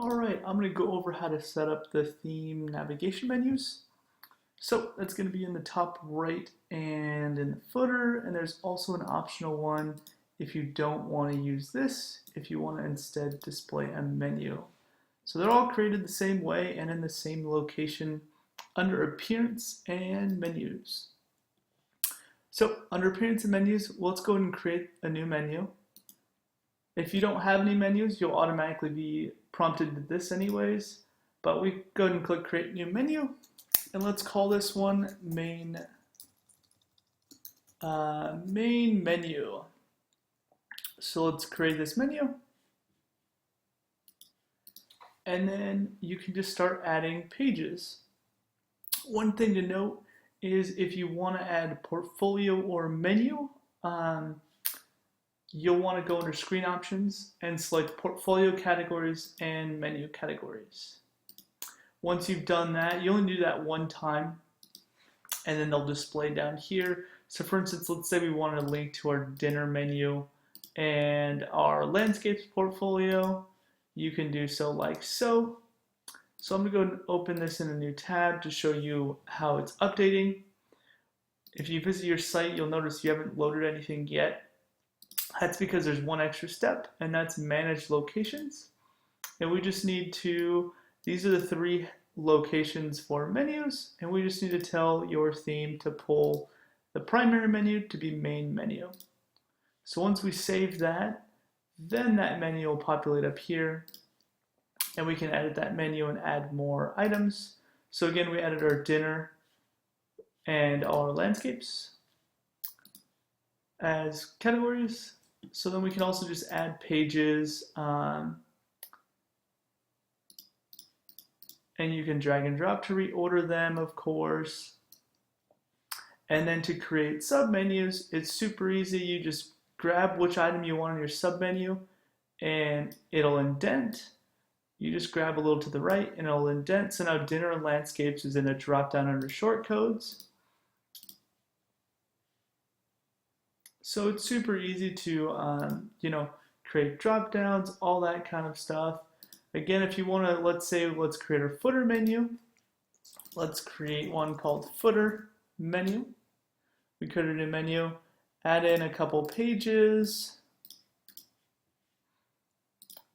Alright, I'm going to go over how to set up the theme navigation menus. So that's going to be in the top right and in the footer, and there's also an optional one if you don't want to use this, if you want to instead display a menu. So they're all created the same way and in the same location under appearance and menus. So under appearance and menus, let's go ahead and create a new menu. If you don't have any menus, you'll automatically be prompted to this anyways, but we go ahead and click create new menu, and let's call this one main menu. So let's create this menu, and then you can just start adding pages. One thing to note is if you want to add portfolio or menu, you'll want to go under screen options and select portfolio categories and menu categories. Once you've done that, you only do that one time, and then they'll display down here. So for instance, let's say we wanted to link to our dinner menu and our landscapes portfolio. You can do so like so. So I'm going to go ahead and open this in a new tab to show you how it's updating. If you visit your site, you'll notice you haven't loaded anything yet. That's because there's one extra step, and that's manage locations. And we just need to, these are the three locations for menus, and we just need to tell your theme to pull the primary menu to be main menu. So once we save that, then that menu will populate up here, and we can edit that menu and add more items. So again, we added our dinner and all our landscapes as categories. So then we can also just add pages, and you can drag and drop to reorder them, of course. And then to create submenus, it's super easy. You just grab which item you want on your submenu, and it'll indent. You just grab a little to the right, and it'll indent. So now dinner and landscapes is in a drop down under short codes. So it's super easy to, create drop downs, all that kind of stuff. Again, if you want to, let's create a footer menu. Let's create one called footer menu. We create a new menu, add in a couple pages,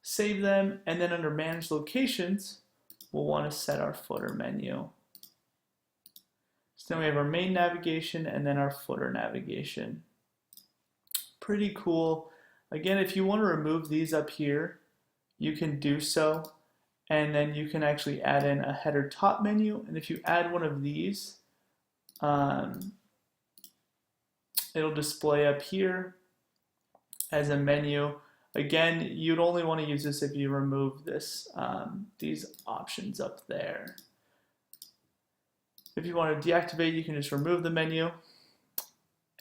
save them, and then under manage locations, we'll want to set our footer menu. So then we have our main navigation and then our footer navigation. Pretty cool. Again, if you want to remove these up here, you can do so, and then you can actually add in a header top menu, and if you add one of these, it'll display up here as a menu. Again, you'd only want to use this if you remove this, these options up there. If you want to deactivate, you can just remove the menu,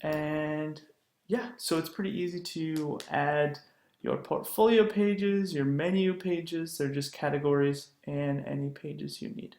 and yeah, so it's pretty easy to add your portfolio pages, your menu pages, they're just categories, and any pages you need.